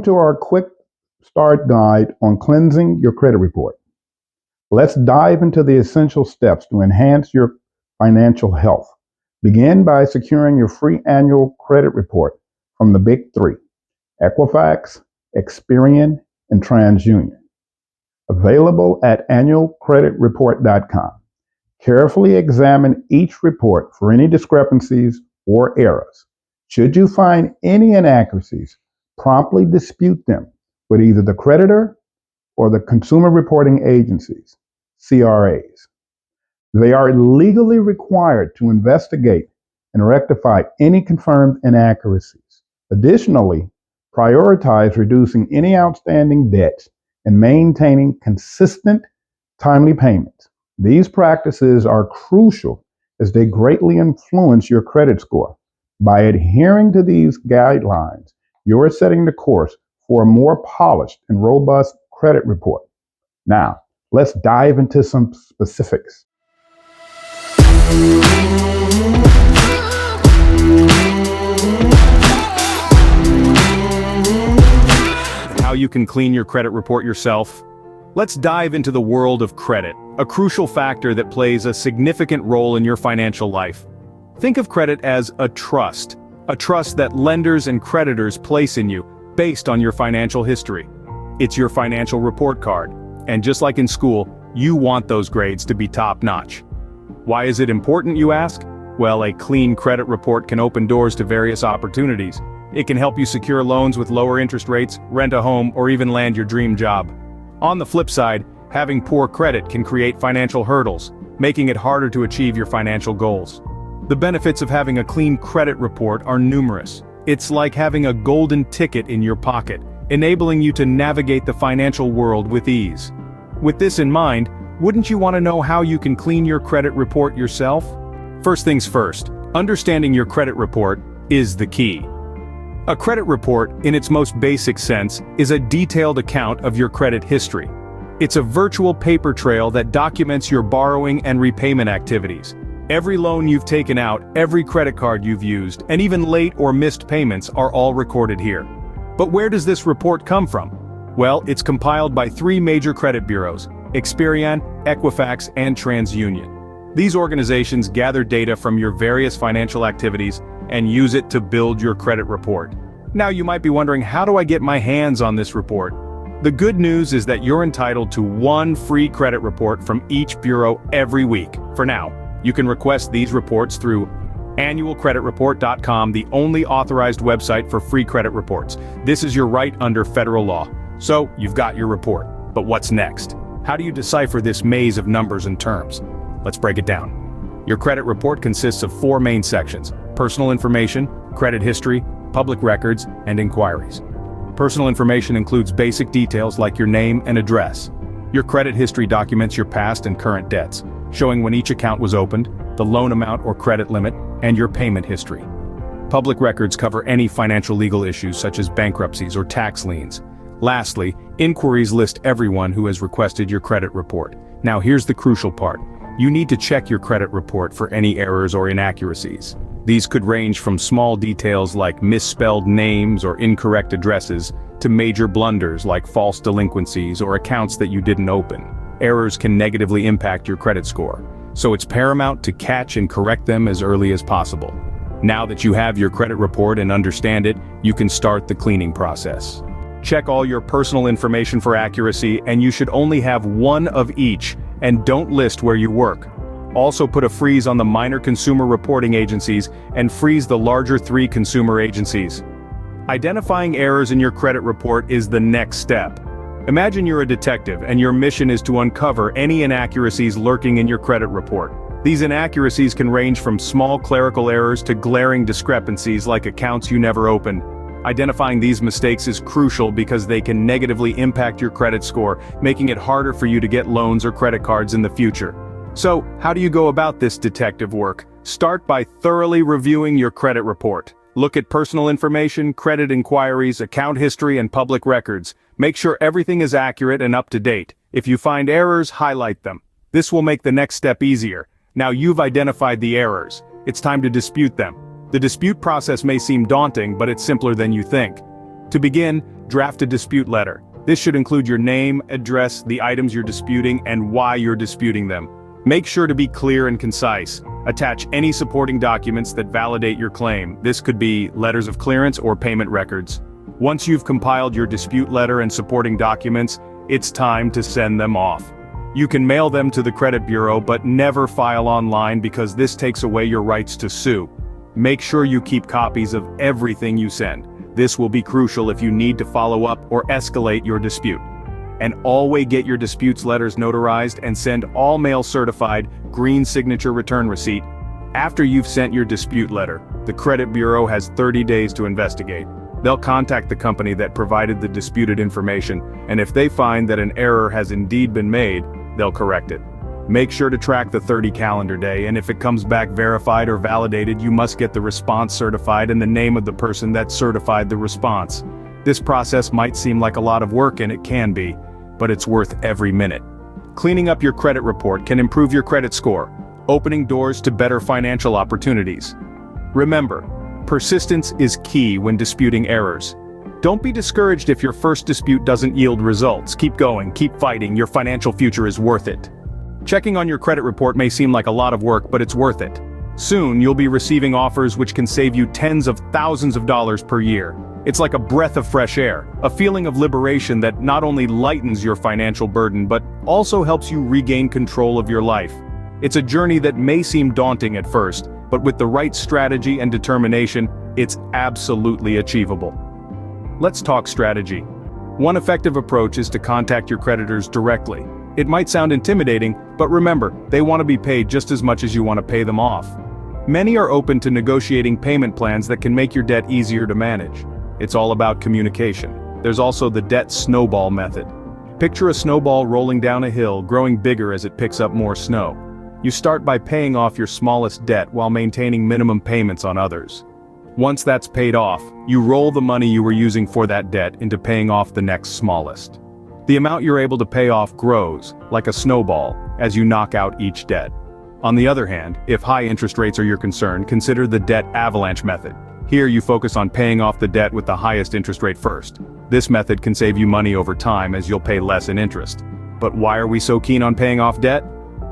To our quick start guide on cleansing your credit report. Let's dive into the essential steps to enhance your financial health. Begin by securing your free annual credit report from the big three: Equifax, Experian, and TransUnion. Available at annualcreditreport.com. Carefully examine each report for any discrepancies or errors. Should you find any inaccuracies, promptly dispute them with either the creditor or the consumer reporting agencies, CRAs. They are legally required to investigate and rectify any confirmed inaccuracies. Additionally, prioritize reducing any outstanding debts and maintaining consistent, timely payments. These practices are crucial as they greatly influence your credit score. By adhering to these guidelines, you're setting the course for a more polished and robust credit report. Now, let's dive into some specifics. How you can clean your credit report yourself? Let's dive into the world of credit, a crucial factor that plays a significant role in your financial life. Think of credit as a trust that lenders and creditors place in you based on your financial history. It's your financial report card, and just like in school, you want those grades to be top-notch. Why is it important, you ask? Well, a clean credit report can open doors to various opportunities. It can help you secure loans with lower interest rates, rent a home, or even land your dream job. On the flip side, having poor credit can create financial hurdles, making it harder to achieve your financial goals. The benefits of having a clean credit report are numerous. It's like having a golden ticket in your pocket, enabling you to navigate the financial world with ease. With this in mind, wouldn't you want to know how you can clean your credit report yourself? First things first, understanding your credit report is the key. A credit report, in its most basic sense, is a detailed account of your credit history. It's a virtual paper trail that documents your borrowing and repayment activities. Every loan you've taken out, every credit card you've used, and even late or missed payments are all recorded here. But where does this report come from? Well, it's compiled by three major credit bureaus: Experian, Equifax, and TransUnion. These organizations gather data from your various financial activities and use it to build your credit report. Now you might be wondering, how do I get my hands on this report? The good news is that you're entitled to one free credit report from each bureau every week. For now, you can request these reports through annualcreditreport.com, the only authorized website for free credit reports. This is your right under federal law. So, you've got your report. But what's next? How do you decipher this maze of numbers and terms? Let's break it down. Your credit report consists of four main sections: personal information, credit history, public records, and inquiries. Personal information includes basic details like your name and address. Your credit history documents your past and current debts, showing when each account was opened, the loan amount or credit limit, and your payment history. Public records cover any financial legal issues such as bankruptcies or tax liens. Lastly, inquiries list everyone who has requested your credit report. Now here's the crucial part. You need to check your credit report for any errors or inaccuracies. These could range from small details like misspelled names or incorrect addresses to major blunders like false delinquencies or accounts that you didn't open. Errors can negatively impact your credit score, so it's paramount to catch and correct them as early as possible. Now that you have your credit report and understand it, you can start the cleaning process. Check all your personal information for accuracy, and you should only have one of each, and don't list where you work. Also put a freeze on the minor consumer reporting agencies and freeze the larger three consumer agencies. Identifying errors in your credit report is the next step. Imagine you're a detective and your mission is to uncover any inaccuracies lurking in your credit report. These inaccuracies can range from small clerical errors to glaring discrepancies like accounts you never opened. Identifying these mistakes is crucial because they can negatively impact your credit score, making it harder for you to get loans or credit cards in the future. So, how do you go about this detective work? Start by thoroughly reviewing your credit report. Look at personal information, credit inquiries, account history, and public records. Make sure everything is accurate and up to date. If you find errors, highlight them. This will make the next step easier. Now you've identified the errors. It's time to dispute them. The dispute process may seem daunting, but it's simpler than you think. To begin, Draft a dispute letter. This should include your name, address, the items you're disputing, and why you're disputing them. Make sure to be clear and concise. Attach any supporting documents that validate your claim. This could be letters of clearance or payment records. Once you've compiled your dispute letter and supporting documents, it's time to send them off. You can mail them to the credit bureau, but never file online because this takes away your rights to sue. Make sure you keep copies of everything you send. This will be crucial if you need to follow up or escalate your dispute. And always get your disputes letters notarized and send all mail certified, green signature return receipt. After you've sent your dispute letter, the credit bureau has 30 days to investigate. They'll contact the company that provided the disputed information, and if they find that an error has indeed been made, they'll correct it. Make sure to track the 30 calendar day, and if it comes back verified or validated, you must get the response certified and the name of the person that certified the response. This process might seem like a lot of work, and it can be, but it's worth every minute. Cleaning up your credit report can improve your credit score, opening doors to better financial opportunities. Remember, persistence is key when disputing errors. Don't be discouraged if your first dispute doesn't yield results. Keep going, keep fighting, your financial future is worth it. Checking on your credit report may seem like a lot of work, but it's worth it. Soon, you'll be receiving offers which can save you tens of thousands of dollars per year. It's like a breath of fresh air, a feeling of liberation that not only lightens your financial burden but also helps you regain control of your life. It's a journey that may seem daunting at first, but with the right strategy and determination, it's absolutely achievable. Let's talk strategy. One effective approach is to contact your creditors directly. It might sound intimidating, but remember, they want to be paid just as much as you want to pay them off. Many are open to negotiating payment plans that can make your debt easier to manage. It's all about communication. There's also the debt snowball method. Picture a snowball rolling down a hill, growing bigger as it picks up more snow. You start by paying off your smallest debt while maintaining minimum payments on others. Once that's paid off, you roll the money you were using for that debt into paying off the next smallest. The amount you're able to pay off grows, like a snowball, as you knock out each debt. On the other hand, if high interest rates are your concern, consider the debt avalanche method. Here you focus on paying off the debt with the highest interest rate first. This method can save you money over time as you'll pay less in interest. But why are we so keen on paying off debt?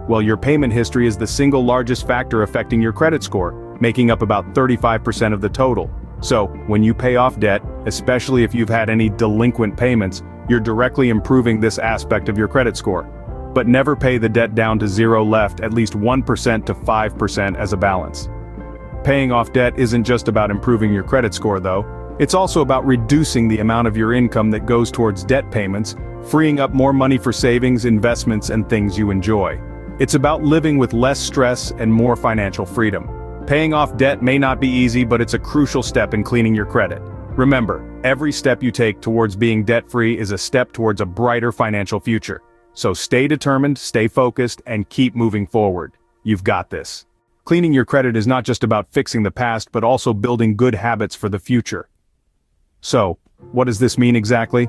Well, your payment history is the single largest factor affecting your credit score, making up about 35% of the total. So, when you pay off debt, especially if you've had any delinquent payments, you're directly improving this aspect of your credit score. But never pay the debt down to zero, left at least 1% to 5% as a balance. Paying off debt isn't just about improving your credit score though, it's also about reducing the amount of your income that goes towards debt payments, freeing up more money for savings, investments, and things you enjoy. It's about living with less stress and more financial freedom. Paying off debt may not be easy, but it's a crucial step in cleaning your credit. Remember, every step you take towards being debt-free is a step towards a brighter financial future. So stay determined, stay focused, and keep moving forward. You've got this. Cleaning your credit is not just about fixing the past, but also building good habits for the future. So, what does this mean exactly?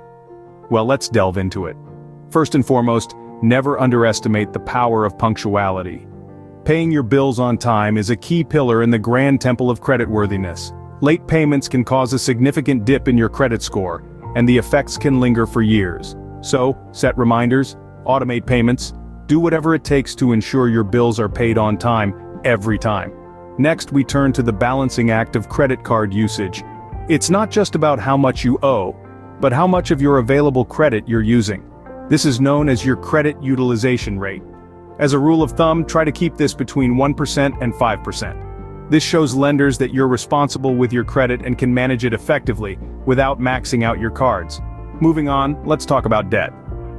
Well, let's delve into it. First and foremost, never underestimate the power of punctuality. Paying your bills on time is a key pillar in the grand temple of creditworthiness. Late payments can cause a significant dip in your credit score, and the effects can linger for years. So, set reminders, automate payments, do whatever it takes to ensure your bills are paid on time, every time. Next, we turn to the balancing act of credit card usage. It's not just about how much you owe, but how much of your available credit you're using. This is known as your credit utilization rate. As a rule of thumb, try to keep this between 1% and 5%. This shows lenders that you're responsible with your credit and can manage it effectively, without maxing out your cards. Moving on, let's talk about debt.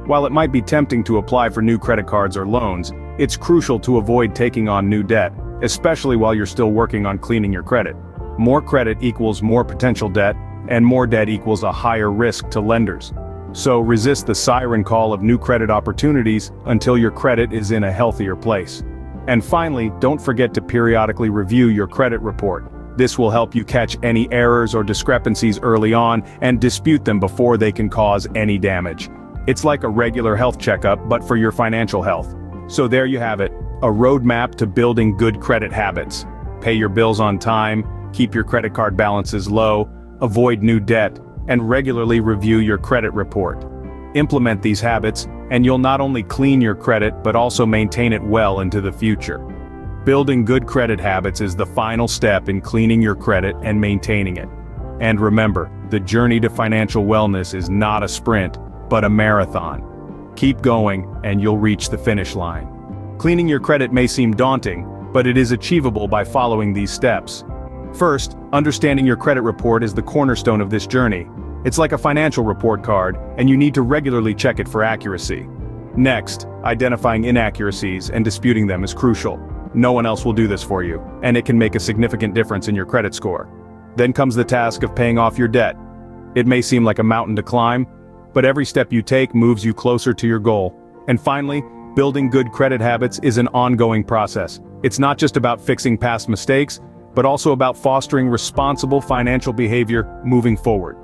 While it might be tempting to apply for new credit cards or loans, it's crucial to avoid taking on new debt, especially while you're still working on cleaning your credit. More credit equals more potential debt, and more debt equals a higher risk to lenders. So resist the siren call of new credit opportunities until your credit is in a healthier place. And finally, don't forget to periodically review your credit report. This will help you catch any errors or discrepancies early on and dispute them before they can cause any damage. It's like a regular health checkup, but for your financial health. So there you have it, a roadmap to building good credit habits. Pay your bills on time, keep your credit card balances low, avoid new debt, and regularly review your credit report. Implement these habits, and you'll not only clean your credit but also maintain it well into the future. Building good credit habits is the final step in cleaning your credit and maintaining it. And remember, the journey to financial wellness is not a sprint, but a marathon. Keep going, and you'll reach the finish line. Cleaning your credit may seem daunting, but it is achievable by following these steps. First, understanding your credit report is the cornerstone of this journey. It's like a financial report card, and you need to regularly check it for accuracy. Next, identifying inaccuracies and disputing them is crucial. No one else will do this for you, and it can make a significant difference in your credit score. Then comes the task of paying off your debt. It may seem like a mountain to climb, but every step you take moves you closer to your goal. And finally, building good credit habits is an ongoing process. It's not just about fixing past mistakes, but also about fostering responsible financial behavior moving forward.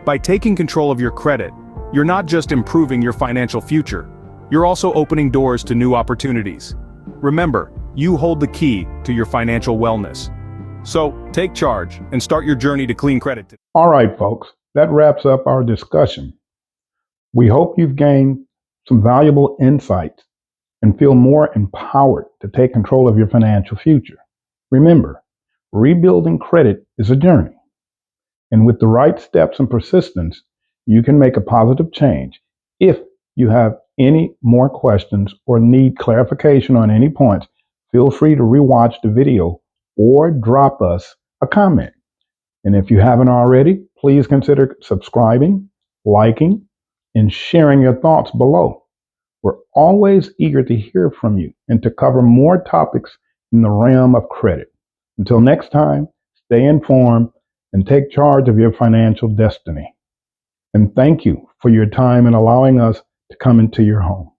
By taking control of your credit, you're not just improving your financial future, you're also opening doors to new opportunities. Remember, you hold the key to your financial wellness. So, take charge and start your journey to clean credit today. All right, folks, that wraps up our discussion. We hope you've gained some valuable insights and feel more empowered to take control of your financial future. Remember, rebuilding credit is a journey, and with the right steps and persistence, you can make a positive change. If you have any more questions or need clarification on any points, feel free to rewatch the video or drop us a comment. And if you haven't already, please consider subscribing, liking, and sharing your thoughts below. We're always eager to hear from you and to cover more topics in the realm of credit. Until next time, stay informed and take charge of your financial destiny. And thank you for your time and allowing us to come into your home.